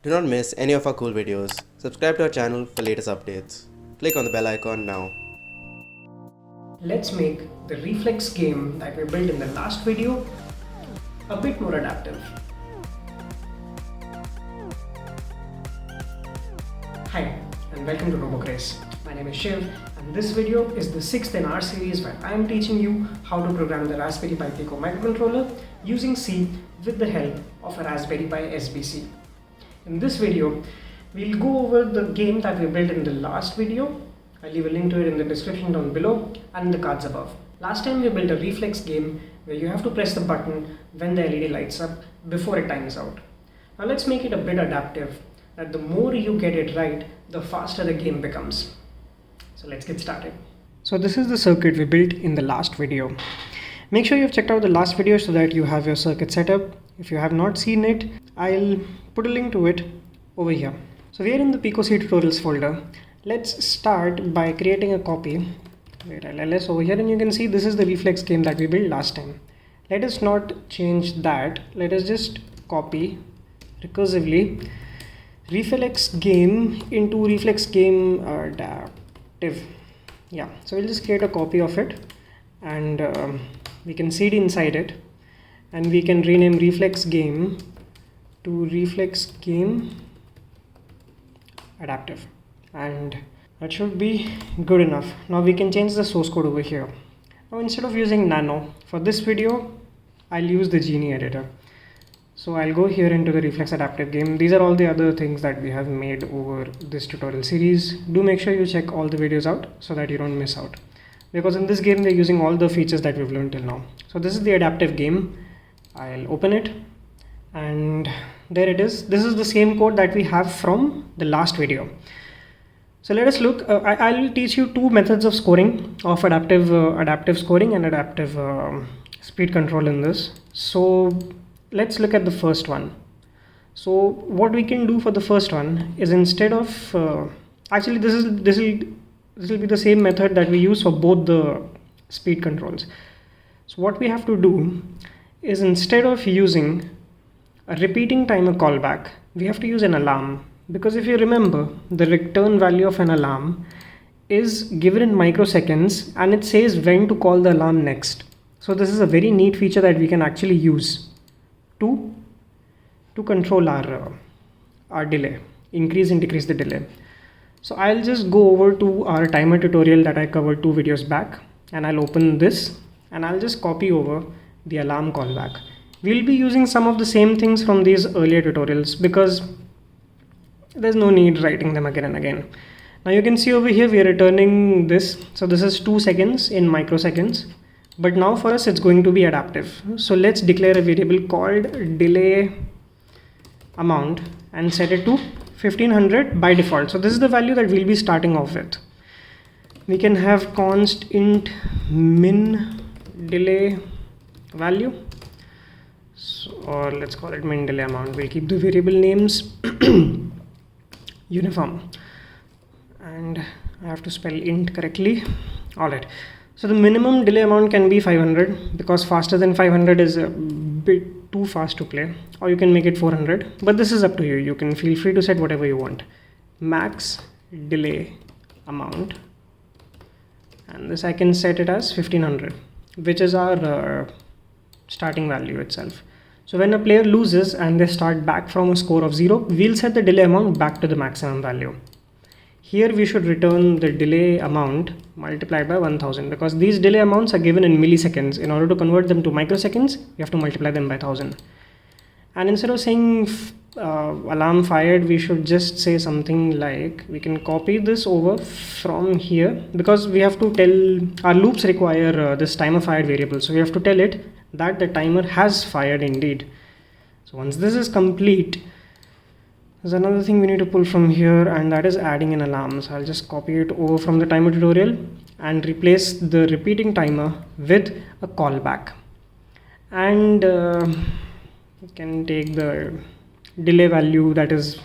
Do not miss any of our cool videos. Subscribe to our channel for latest updates. Click on the bell icon now. Let's make the Reflex game that we built in the last video a bit more adaptive. Hi and welcome to RoboCraze. My name is Shiv and this video is the 6th in our series where I am teaching you how to program the Raspberry Pi Pico microcontroller using C with the help of a Raspberry Pi SBC. In this video, we'll go over the game that we built in the last video. I'll leave a link to it in the description down below and in the cards above. Last time we built a reflex game where you have to press the button when the LED lights up before it times out. Now let's make it a bit adaptive, that the more you get it right, the faster the game becomes. So let's get started. So this is the circuit we built in the last video. Make sure you've checked out the last video so that you have your circuit set up. If you have not seen it, I'll put a link to it over here. So we are in the Pico C tutorials folder. Let's start by creating a copy. Wait, I'll ls over here and you can see this is the reflex game that we built last time. Let us not change that. Let us just copy recursively reflex game into reflex game adaptive. Yeah, so we'll just create a copy of it and we can cd inside it and we can rename reflex game to reflex game adaptive, and that should be good enough. Now we can change the source code over here. Now instead of using nano for this video, I'll use the Genie editor. So I'll go here into the reflex adaptive game. These are all the other things that we have made over this tutorial series. Do make sure you check all the videos out so that you don't miss out, because in this game we're using all the features that we've learned till now. So this is the adaptive game. I'll open it and there it is. This is the same code that we have from the last video. So let us look. I'll teach you two methods of scoring, of adaptive scoring and adaptive speed control in this. So let's look at the first one. So what we can do for the first one is, instead of actually this will be the same method that we use for both the speed controls. So what we have to do is, instead of using a repeating timer callback, we have to use an alarm, because if you remember, the return value of an alarm is given in microseconds and it says when to call the alarm next. So this is a very neat feature that we can actually use to control our delay, increase and decrease the delay. So I'll just go over to our timer tutorial that I covered 2 videos back, and I'll open this and I'll just copy over the alarm callback. We'll be using some of the same things from these earlier tutorials because there's no need writing them again and again. Now you can see over here we are returning this. So this is 2 seconds in microseconds, but now for us it's going to be adaptive. So let's declare a variable called delay amount and set it to 1500 by default. So this is the value that we'll be starting off with. We can have const int min delay value, or let's call it min delay amount. We'll keep the variable names uniform, and I have to spell int correctly. Alright, so the minimum delay amount can be 500 because faster than 500 is a bit too fast to play, or you can make it 400, but this is up to you. You can feel free to set whatever you want. Max delay amount, and this I can set it as 1500, which is our starting value itself. So when a player loses and they start back from a score of 0, we'll set the delay amount back to the maximum value. Here we should return the delay amount multiplied by 1000, because these delay amounts are given in milliseconds. In order to convert them to microseconds, you have to multiply them by 1000. And instead of saying alarm fired, we should just say something like, we can copy this over from here, because we have to tell, our loops require this timer fired variable, so we have to tell it that the timer has fired indeed. So once this is complete, there's another thing we need to pull from here, and that is adding an alarm. So I'll just copy it over from the timer tutorial and replace the repeating timer with a callback. And you can take the delay value, that is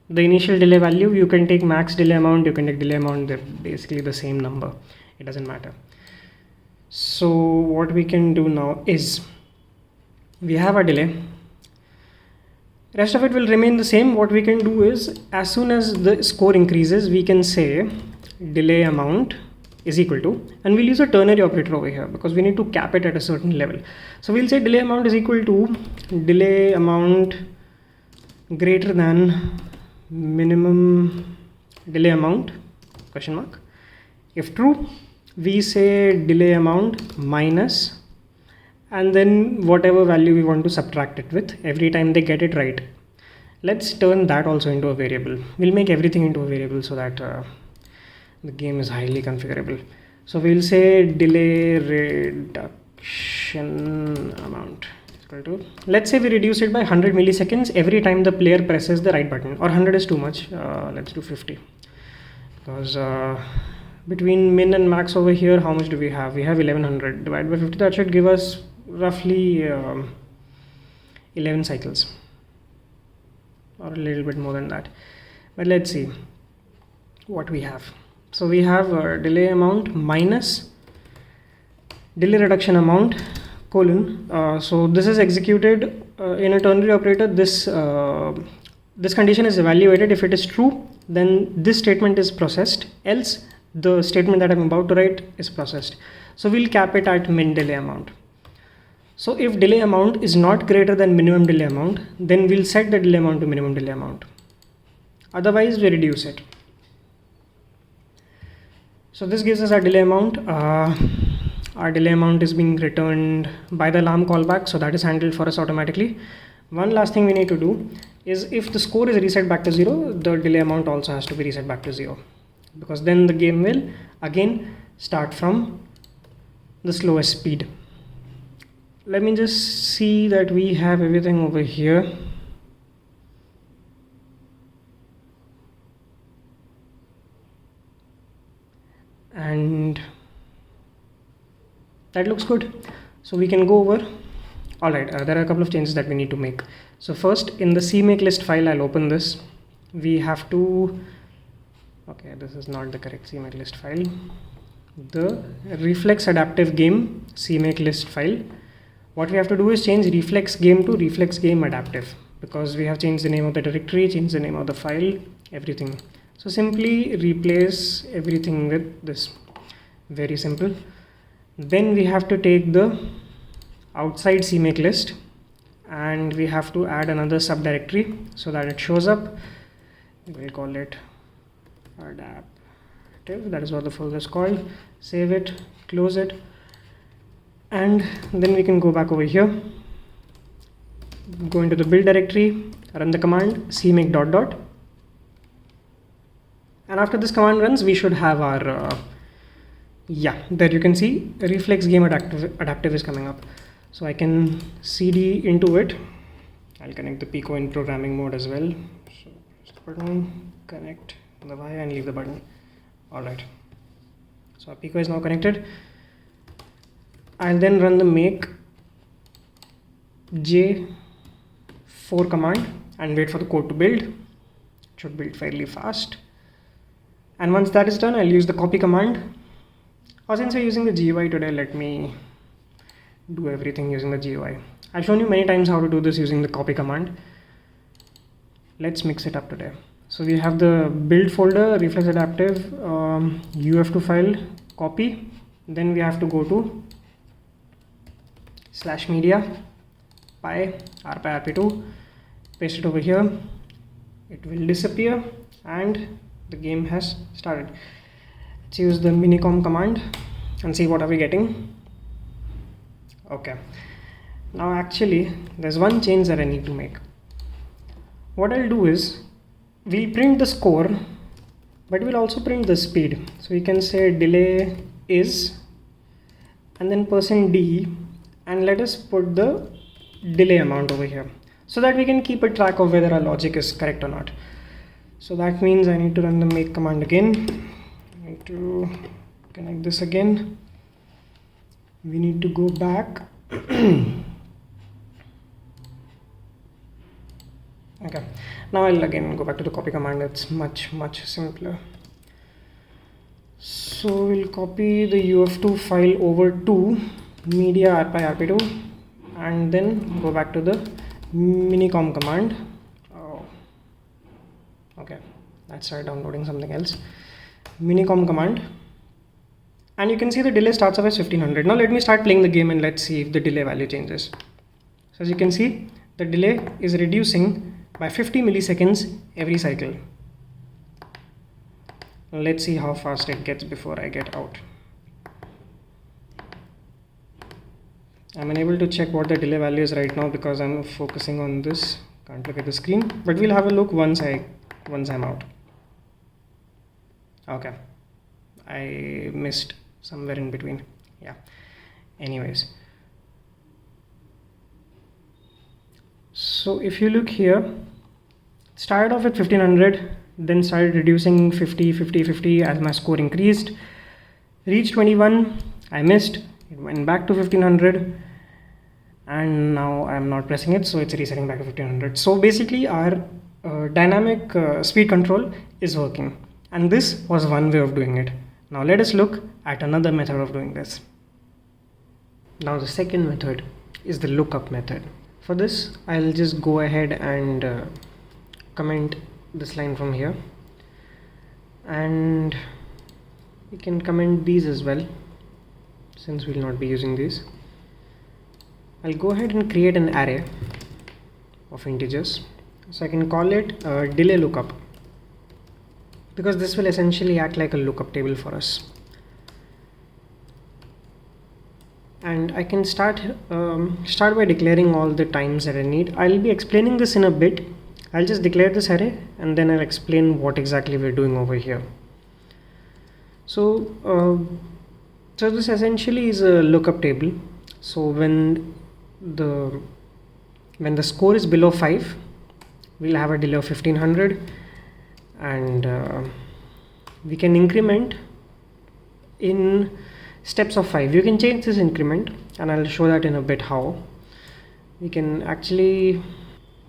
the initial delay value. You can take max delay amount, you can take delay amount, they're basically the same number, it doesn't matter. So what we can do now is, we have a delay, Rest of it will remain the same. What we can do is, as soon as the score increases, we can say delay amount is equal to, and we'll use a ternary operator over here because we need to cap it at a certain level. So we'll say delay amount is equal to delay amount greater than minimum delay amount question mark. If true, we say delay amount minus, and then whatever value we want to subtract it with every time they get it right. Let's turn that also into a variable. We'll make everything into a variable so that the game is highly configurable. So we'll say delay reduction amount is equal to, let's say we reduce it by 100 milliseconds every time the player presses the right button, or 100 is too much. Let's do 50 because between min and max over here, how much do we have? We have 1100 divided by 50. That should give us roughly 11 cycles, or a little bit more than that. But let's see what we have. So we have delay amount minus delay reduction amount colon. So this is executed in a ternary operator. This condition is evaluated. If it is true, then this statement is processed, else the statement that I'm about to write is processed. So we'll cap it at min delay amount. So if delay amount is not greater than minimum delay amount, then we'll set the delay amount to minimum delay amount. Otherwise, we reduce it. So this gives us our delay amount. Our delay amount is being returned by the alarm callback, so that is handled for us automatically. One last thing we need to do is, if the score is reset back to 0, the delay amount also has to be reset back to 0, because then the game will again start from the slowest speed. Let me just see that we have everything over here. And that looks good. So we can go over. Alright, there are a couple of changes that we need to make. So first, in the CMake list file, I'll open this. We have to, okay, this is not the correct CMake list file. The Reflex adaptive game CMake list file. What we have to do is change Reflex game to Reflex game adaptive, because we have changed the name of the directory, changed the name of the file, everything. So simply replace everything with this. Very simple. Then we have to take the outside CMake list and we have to add another subdirectory so that it shows up. We'll call it adaptive. That is what the folder is called. Save it, close it, and then we can go back over here, go into the build directory, run the command cmake ... And after this command runs, we should have our there you can see Reflex game adaptive is coming up. So I can cd into it. I'll connect the Pico in programming mode as well. So press the button, connect the wire and leave the button. Alright, so our Pico is now connected. I'll then run the make j4 command and wait for the code to build. It should build fairly fast. And once that is done, I'll use the copy command. Or since we're using the GUI today, let me do everything using the GUI. I've shown you many times how to do this using the copy command. Let's mix it up today. So we have the build folder, Reflex adaptive, UF2 file, copy. Then we have to go to /media pi rp2, paste it over here. It will disappear and the game has started. Let's use the minicom command and see what are we getting. Okay, now actually there's one change that I need to make. What I'll do is, we'll print the score, but we'll also print the speed. So we can say delay is and then %d, and let us put the delay amount over here so that we can keep a track of whether our logic is correct or not. So that means I need to run the make command again. I need to connect this again. We need to go back. Okay, now I'll again go back to the copy command. It's much simpler. So we'll copy the UF2 file over to media rp2 and then go back to the minicom command Okay, let's start downloading something else. Minicom command, and you can see the delay starts off as 1500. Now let me start playing the game and let's see if the delay value changes. So as you can see, the delay is reducing by 50 milliseconds every cycle. Let's see how fast it gets before I get out. I'm unable to check what the delay value is right now because I'm focusing on this. Can't look at the screen, but we'll have a look once I'm out. Okay, I missed somewhere in between. Yeah, anyways, so if you look here, it started off at 1500, then started reducing 50 as my score increased, reached 21, I missed, it went back to 1500, and now I'm not pressing it, so it's resetting back to 1500. So basically our dynamic speed control is working, and this was one way of doing it. Now let us look at another method of doing this. Now the second method is the lookup method. For this, I'll just go ahead and comment this line from here, and we can comment these as well since we'll not be using these. I'll go ahead and create an array of integers, so I can call it delay lookup, because this will essentially act like a lookup table for us. And I can start by declaring all the times that I need. I'll be explaining this in a bit. I'll just declare this array and then I'll explain what exactly we're doing over here. So this essentially is a lookup table. So when the score is below 5, we'll have a delay of 1500, and we can increment in steps of 5. You can change this increment, and I'll show that in a bit how. We can actually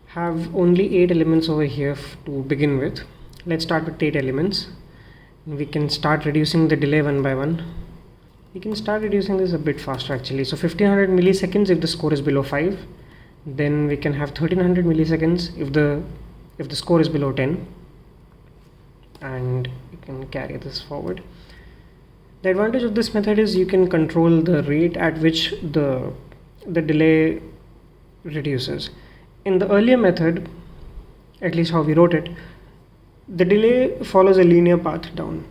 have only 8 elements over here to begin with. Let's start with 8 elements. We can start reducing the delay one by one. We can start reducing this a bit faster actually. So 1500 milliseconds if the score is below 5. Then we can have 1300 milliseconds if the score is below 10. And you can carry this forward. The advantage of this method is you can control the rate at which the delay reduces. In the earlier method, at least how we wrote it, the delay follows a linear path down.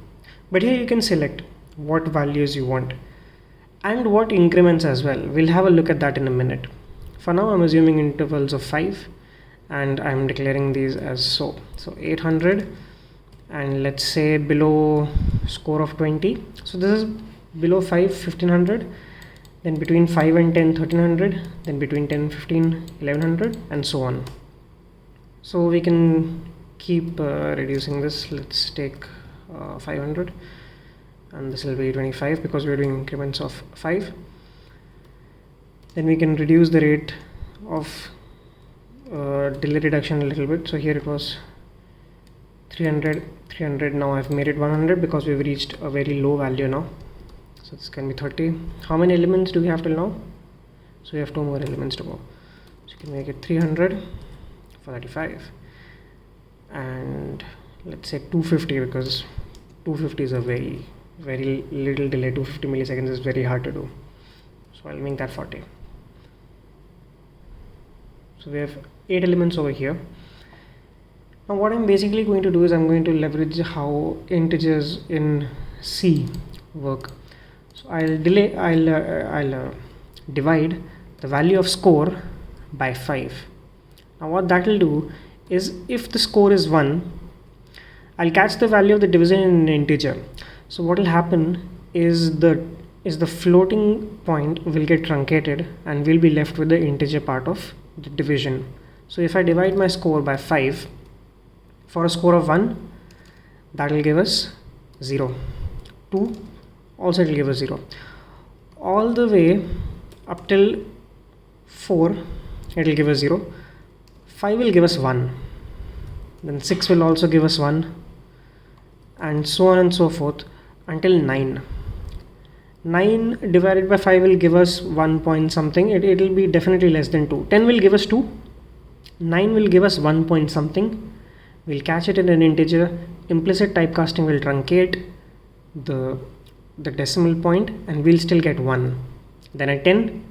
But here you can select what values you want and what increments as well. We'll have a look at that in a minute. For now, I'm assuming intervals of 5 and I'm declaring these as so 800, and let's say below score of 20. So this is below 5 1500, then between 5 and 10 1300, then between 10 15 1100, and so on. So we can keep reducing this. Let's take 500, and this will be 25 because we're doing increments of 5. Then we can reduce the rate of delay reduction a little bit. So here it was 300. Now I've made it 100 because we've reached a very low value now. So this can be 30. How many elements do we have till now? So we have 2 more elements to go. So you can make it 300 for 35, and let's say 250 because 250 is a very little delay. 250 milliseconds is very hard to do. So I'll make that 40. So we have 8 elements over here. Now what I'm basically going to do is I'm going to leverage how integers in C work. So I'll divide the value of score by 5. Now what that will do is if the score is 1, I'll catch the value of the division in an integer. So what will happen is the floating point will get truncated and we'll be left with the integer part of the division. So if I divide my score by 5 for a score of 1, that will give us 0. 2 also it will give us 0. All the way up till 4 it will give us 0. 5 will give us 1. Then 6 will also give us 1, and so on and so forth until 9. 9 divided by 5 will give us 1 point something. It will be definitely less than 2. 10 will give us 2. 9 will give us 1 point something. we'll catch it in an integer. Implicit typecasting will truncate the decimal point and we'll still get 1. Then at 10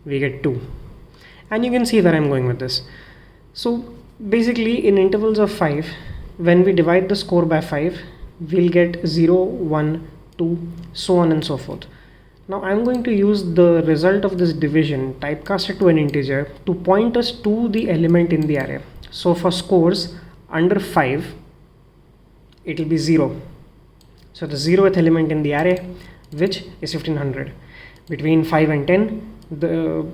we get 2, and you can see where I'm going with this. So basically in intervals of 5, when we divide the score by 5, we'll get 0, 1, 2, so on and so forth. Now I'm going to use the result of this division typecasted to an integer to point us to the element in the array. So for scores under 5, it will be 0. So the 0th element in the array, which is 1500. Between 5 and 10, the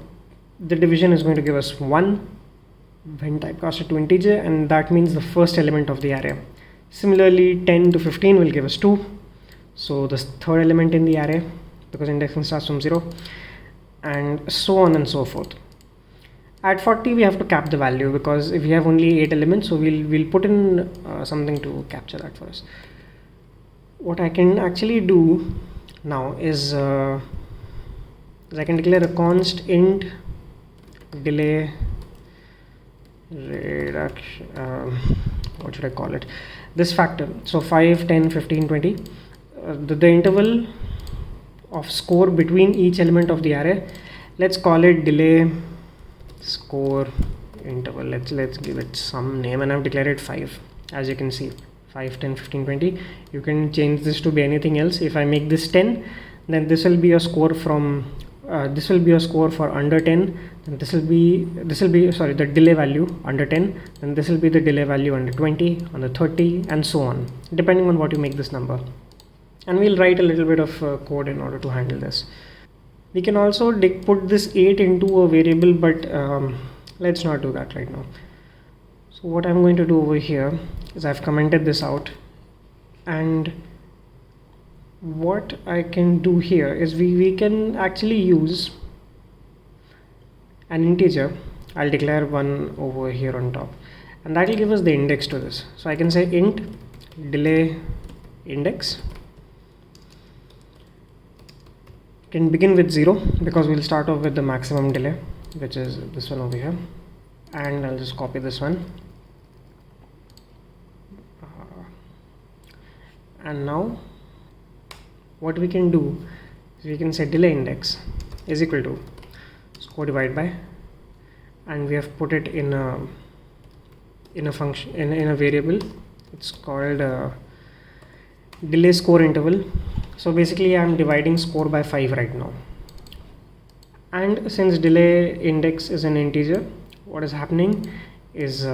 division is going to give us 1 when typecasted to integer, and that means the first element of the array. Similarly, 10 to 15 will give us 2, so the third element in the array, because indexing starts from 0, and so on and so forth. At 40 we have to cap the value, because if we have only 8 elements, so we'll put in something to capture that for us. What I can actually do now is I can declare a const int delay reduction, what should I call it, this factor. So 5, 10, 15, 20, the interval of score between each element of the array, let's call it delay score interval. Let's give it some name, and I've declared it 5. As you can see, 5, 10, 15, 20. You can change this to be anything else. If I make this 10, then this will be a score from this will be a score for under 10, and this will be the delay value under 10, and this will be the delay value under 20, under 30, and so on, depending on what you make this number. And we'll write a little bit of code in order to handle this. We can also put this 8 into a variable, but let's not do that right now. So what I'm going to do over here is I've commented this out, and what I can do here is we can actually use an integer. I'll declare 1 over here on top, and that will give us the index to this. So I can say int delay index can begin with 0, because we'll start off with the maximum delay, which is this one over here, and I'll just copy this one. And now what we can do is we can say delay index is equal to score divided by, and we have put it in a function, in a variable. It's called delay score interval. So basically I'm dividing score by 5 right now, and since delay index is an integer, what is happening is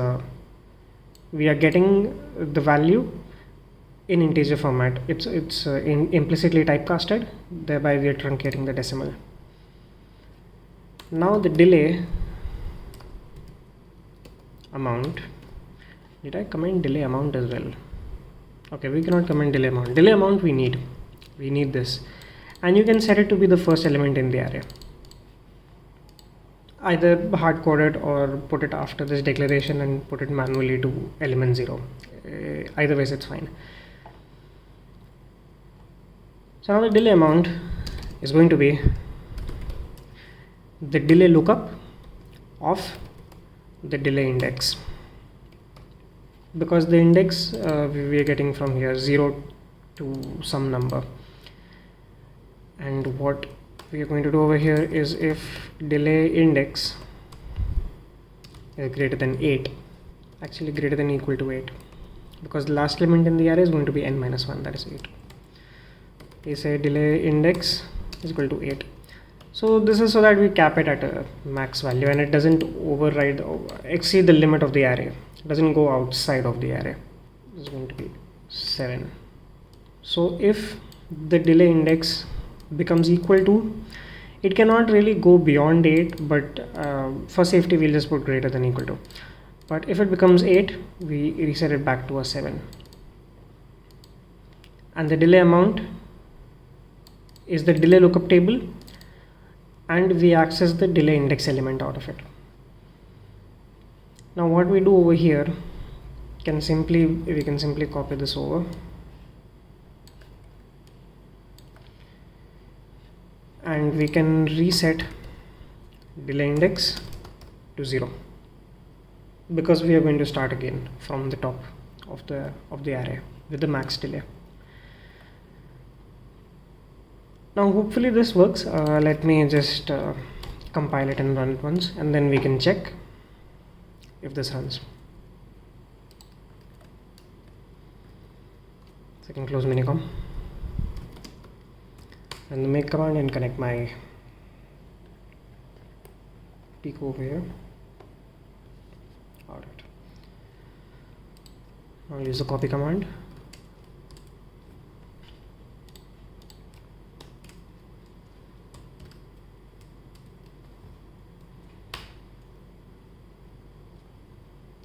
we are getting the value in integer format. It's implicitly typecasted, thereby we are truncating the decimal. Now the delay amount, did I comment delay amount as well? Okay, we cannot comment delay amount. Delay amount we need this, and you can set it to be the first element in the array, either hard coded or put it after this declaration and put it manually to element 0. Either ways it's fine. So now the delay amount is going to be the delay lookup of the delay index, because the index we are getting from here 0 to some number. And what we are going to do over here is, if delay index is greater than 8, actually greater than or equal to 8, because the last element in the array is going to be n minus 1, that is 8. We say delay index is equal to 8. So this is so that we cap it at a max value, and it doesn't exceed the limit of the array. It doesn't go outside of the array. It's going to be 7. So if the delay index becomes equal to, it cannot really go beyond 8, but for safety we'll just put greater than or equal to. But if it becomes 8, we reset it back to a 7. And the delay amount is the delay lookup table, and we access the delay index element out of it. Now what we do over here, we can simply copy this over, and we can reset delay index to 0, because we are going to start again from the top. of the array with the max delay. Now hopefully this works. Let me just compile it and run it once, and then we can check if this runs. So I can close minicom and the make command and connect my Pico over here. Alright, I'll use the copy command.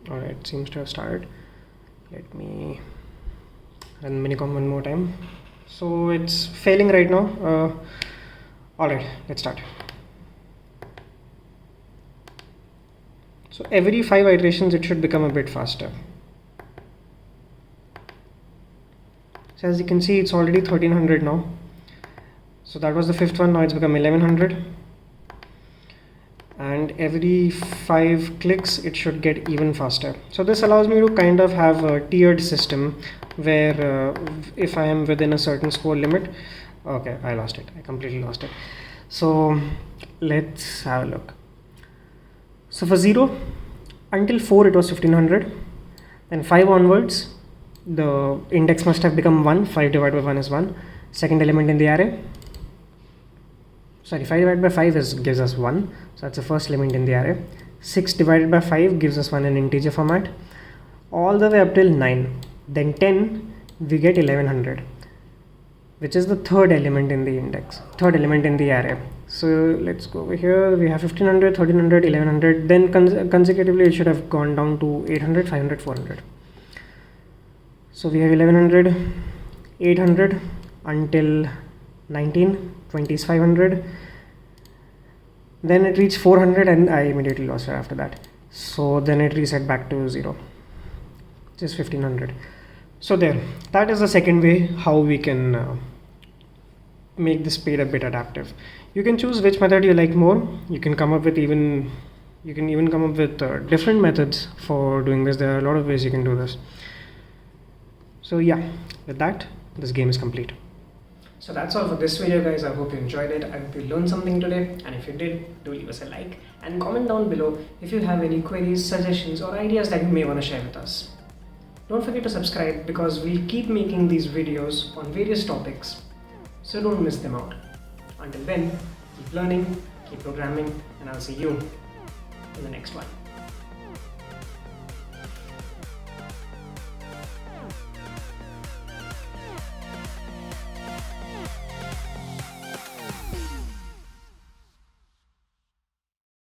Alright, seems to have started. Let me run minicom one more time. So it's failing right now. Alright, let's start. So every 5 iterations it should become a bit faster. So as you can see, it's already 1300 now. So that was the 5th one, now it's become 1100. And every 5 clicks it should get even faster. So this allows me to kind of have a tiered system where if I am within a certain score limit, okay, I lost it, I completely lost it. So let's have a look. So for 0 until 4 it was 1500, then 5 onwards the index must have become 1. 5 divided by 1 is 1. Second element in the array, sorry, 5 divided by 5 gives us 1, so that's the first element in the array. 6 divided by 5 gives us 1 in integer format, all the way up till 9. Then 10 we get 1100, which is the third element in the index, third element in the array. So let's go over here, we have 1500, 1300, 1100, then consecutively it should have gone down to 800, 500, 400. So we have 1100, 800 until 19, 20 is 500, then it reached 400 and I immediately lost it after that. So then it reset back to 0, which is 1500. So there, that is the second way how we can make the speed a bit adaptive. You can choose which method you like more. You can come up with even come up with different methods for doing this. There are a lot of ways you can do this. So yeah, with that, this game is complete. So that's all for this video, guys. I hope you enjoyed it. I hope you learned something today, and if you did, do leave us a like and comment down below if you have any queries, suggestions or ideas that you may want to share with us. Don't forget to subscribe because we'll keep making these videos on various topics, so don't miss them out. Until then, keep learning, keep programming, and I'll see you in the next one.